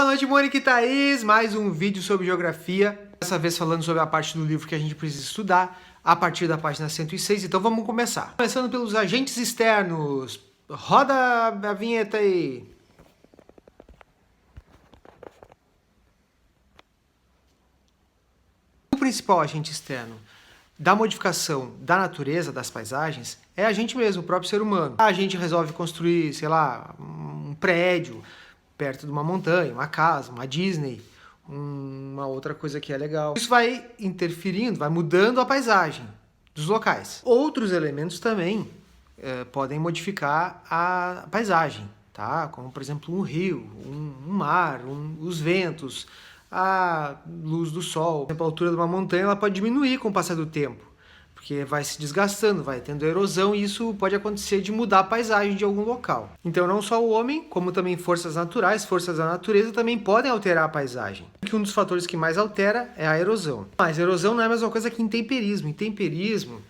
Boa noite, Mônica e Thaís. Mais um vídeo sobre geografia. Dessa vez falando sobre a parte do livro que a gente precisa estudar, a partir da página 106. Então vamos começar. Começando pelos agentes externos. Roda a vinheta aí. O principal agente externo da modificação da natureza, das paisagens, é a gente mesmo, o próprio ser humano. A gente resolve construir, sei lá, um prédio perto de uma montanha, uma casa, uma Disney, uma outra coisa que é legal. Isso vai interferindo, vai mudando a paisagem dos locais. Outros elementos também podem modificar a paisagem, tá? Como, por exemplo, um rio, um mar, os ventos, a luz do sol. Por exemplo, a altura de uma montanha ela pode diminuir com o passar do tempo, porque vai se desgastando, vai tendo erosão e isso pode acontecer de mudar a paisagem de algum local. Então não só o homem, como também forças naturais, forças da natureza também podem alterar a paisagem. Que um dos fatores que mais altera é a erosão. Mas a erosão não é a mesma coisa que intemperismo. Intemperismo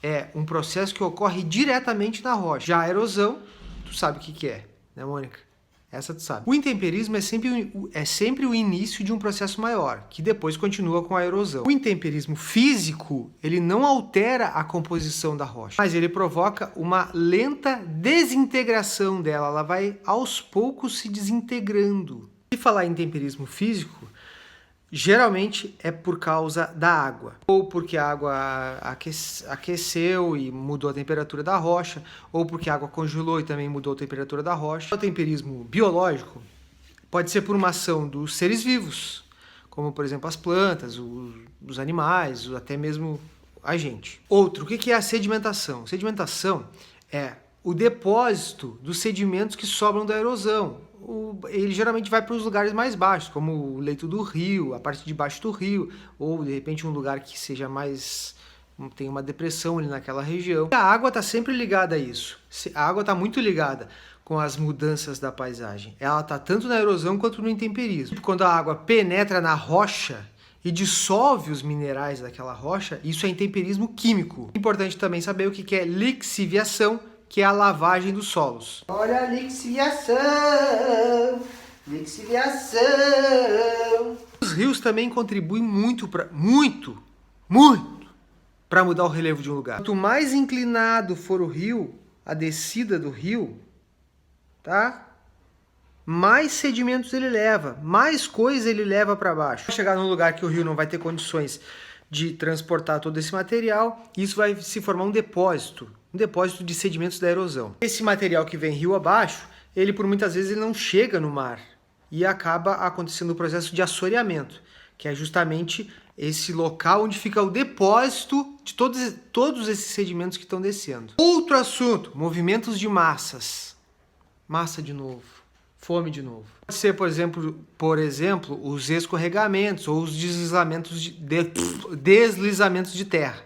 é um processo que ocorre diretamente na rocha. Já a erosão, tu sabe o que é, né, Mônica? Essa tu sabe. O intemperismo é sempre o início de um processo maior, que depois continua com a erosão. O intemperismo físico, ele não altera a composição da rocha, mas ele provoca uma lenta desintegração dela. Ela vai aos poucos se desintegrando. Se falar em intemperismo físico, geralmente é por causa da água, ou porque a água aqueceu e mudou a temperatura da rocha, ou porque a água congelou e também mudou a temperatura da rocha. O temperismo biológico pode ser por uma ação dos seres vivos, como por exemplo as plantas, os animais, até mesmo a gente. Outro, o que é a sedimentação? Sedimentação é o depósito dos sedimentos que sobram da erosão. Ele geralmente vai para os lugares mais baixos, como o leito do rio, a parte de baixo do rio, ou de repente um lugar que seja mais... tem uma depressão ali naquela região. A água está sempre ligada a isso. A água está muito ligada com as mudanças da paisagem. Ela está tanto na erosão quanto no intemperismo. Quando a água penetra na rocha e dissolve os minerais daquela rocha, isso é intemperismo químico. Importante também saber o que é lixiviação, que é a lavagem dos solos. Olha a lixiviação, lixiviação. Os rios também contribuem muito para mudar o relevo de um lugar. Quanto mais inclinado for o rio, a descida do rio, tá? Mais sedimentos ele leva, mais coisa ele leva para baixo. Vai chegar num lugar que o rio não vai ter condições de transportar todo esse material, e isso vai se formar um depósito de sedimentos da erosão. Esse material que vem rio abaixo, ele por muitas vezes ele não chega no mar e acaba acontecendo o processo de assoreamento, que é justamente esse local onde fica o depósito de todos esses sedimentos que estão descendo. Outro assunto, movimentos de massas. Massa de novo, fome de novo. Pode ser, por exemplo, os escorregamentos ou os deslizamentos de terra.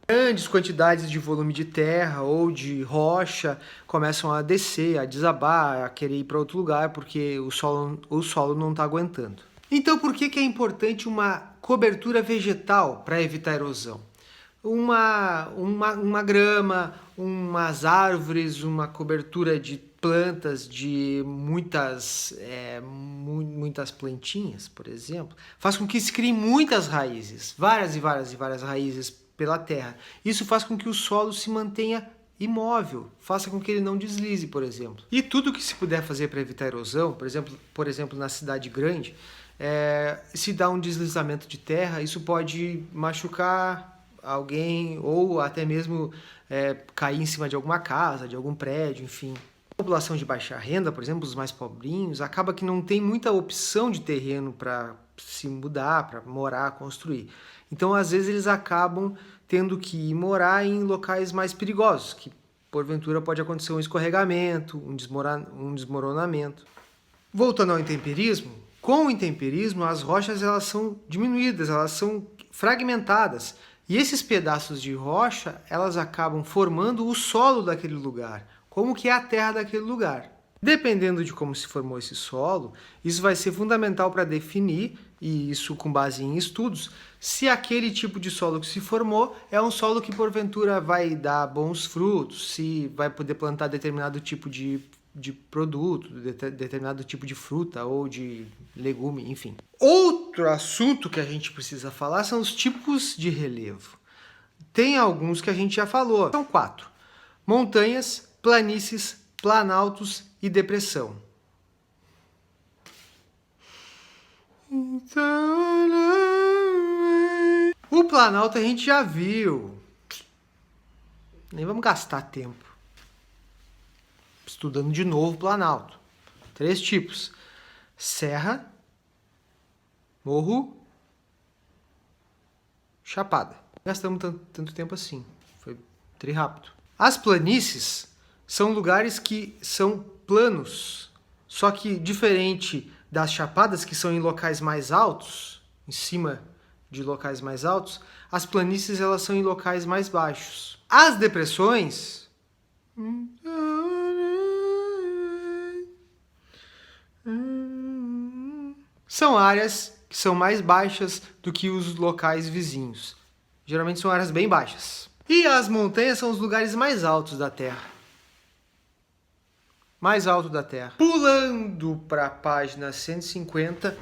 Grandes quantidades de volume de terra ou de rocha começam a descer, a desabar, a querer ir para outro lugar porque o solo não está aguentando. Então por que é importante uma cobertura vegetal para evitar erosão? Uma grama, umas árvores, uma cobertura de plantas, de muitas plantinhas, por exemplo, faz com que se criem muitas raízes, várias raízes pela terra. Isso faz com que o solo se mantenha imóvel, faça com que ele não deslize, por exemplo. E tudo que se puder fazer para evitar erosão, por exemplo, na cidade grande, se dá um deslizamento de terra, isso pode machucar alguém ou até mesmo cair em cima de alguma casa, de algum prédio, enfim. A população de baixa renda, por exemplo, os mais pobrinhos, acaba que não tem muita opção de terreno para se mudar, para morar, construir. Então, às vezes, eles acabam tendo que ir morar em locais mais perigosos, que porventura pode acontecer um escorregamento, um desmoronamento. Voltando ao intemperismo, com o intemperismo as rochas elas são diminuídas, elas são fragmentadas. E esses pedaços de rocha, elas acabam formando o solo daquele lugar, como que é a terra daquele lugar. Dependendo de como se formou esse solo, isso vai ser fundamental para definir, e isso com base em estudos, se aquele tipo de solo que se formou é um solo que porventura vai dar bons frutos, se vai poder plantar determinado tipo de de produto, determinado tipo de fruta ou de legume, enfim. Outro assunto que a gente precisa falar são os tipos de relevo. Tem alguns que a gente já falou. São 4. Montanhas, planícies, planaltos e depressão. O planalto a gente já viu. Nem vamos gastar tempo estudando de novo o planalto. 3 tipos: serra, morro, chapada. Gastamos tanto tempo assim. Foi tri rápido. As planícies são lugares que são planos, só que diferente das chapadas, que são em locais mais altos, em cima de locais mais altos, as planícies elas são em locais mais baixos. As depressões são áreas que são mais baixas do que os locais vizinhos. Geralmente são áreas bem baixas. E as montanhas são os lugares mais altos da Terra. Mais alto da Terra. Pulando para a página 150.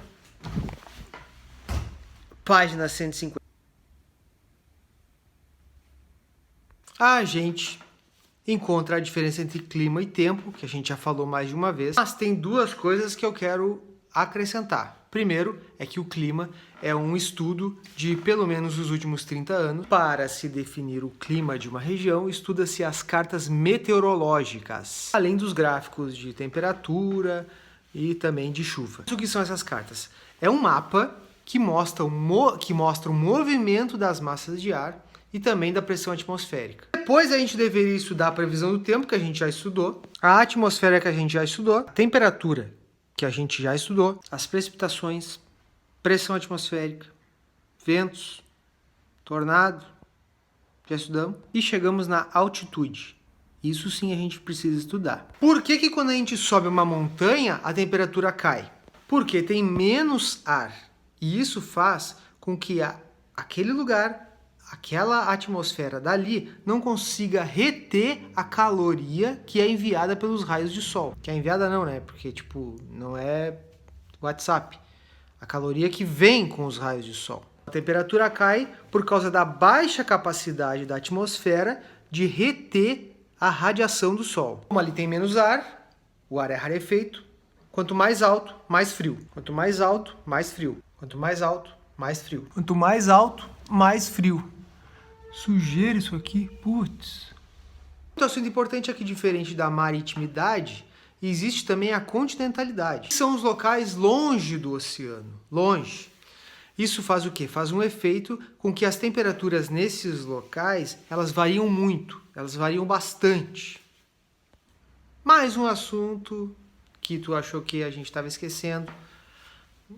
Página 150. A gente encontra a diferença entre clima e tempo, que a gente já falou mais de uma vez. Mas tem 2 coisas que eu quero acrescentar. Primeiro é que o clima é um estudo de pelo menos os últimos 30 anos. Para se definir o clima de uma região, estuda-se as cartas meteorológicas, além dos gráficos de temperatura e também de chuva. O que são essas cartas? É um mapa que mostra o movimento das massas de ar e também da pressão atmosférica. Depois a gente deveria estudar a previsão do tempo, que a gente já estudou, a atmosfera, que a gente já estudou, a temperatura, que a gente já estudou, as precipitações, pressão atmosférica, ventos, tornado, já estudamos, e chegamos na altitude. Isso sim a gente precisa estudar. Por que quando a gente sobe uma montanha, a temperatura cai? Porque tem menos ar. E isso faz com que aquele lugar, aquela atmosfera dali, não consiga reter a caloria que é enviada pelos raios de sol. Que é enviada não, né? Porque, não é WhatsApp. A caloria que vem com os raios de sol. A temperatura cai por causa da baixa capacidade da atmosfera de reter a radiação do sol. Como ali tem menos ar, o ar é rarefeito. Quanto mais alto, mais frio. Quanto mais alto, mais frio. Quanto mais alto, mais frio. Quanto mais alto, mais frio. Sujeira isso aqui, putz. Outro assunto importante é que, diferente da maritimidade, existe também a continentalidade. São os locais longe do oceano, longe. Isso faz o quê? Faz um efeito com que as temperaturas nesses locais, elas variam muito, elas variam bastante. Mais um assunto que tu achou que a gente estava esquecendo,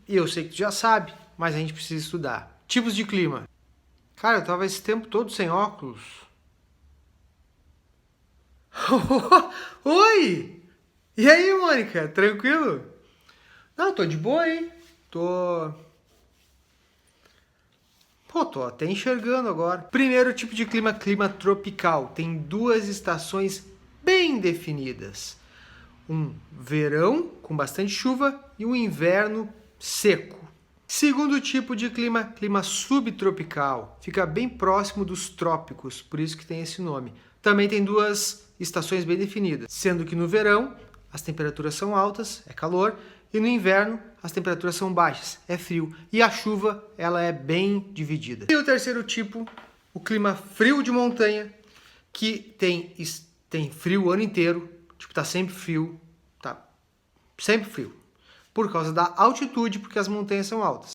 e eu sei que tu já sabe, mas a gente precisa estudar. Tipos de clima. Cara, eu tava esse tempo todo sem óculos. Oi! E aí, Mônica? Tranquilo? Não, tô de boa, hein? Tô até enxergando agora. Primeiro tipo de clima, clima tropical. Tem 2 estações bem definidas. Um verão com bastante chuva e um inverno seco. Segundo tipo de clima, clima subtropical. Fica bem próximo dos trópicos, por isso que tem esse nome. Também tem 2 estações bem definidas, sendo que no verão as temperaturas são altas, é calor, e no inverno as temperaturas são baixas, é frio. E a chuva, ela é bem dividida. E o terceiro tipo, o clima frio de montanha, que tem frio o ano inteiro, tá sempre frio, por causa da altitude, porque as montanhas são altas.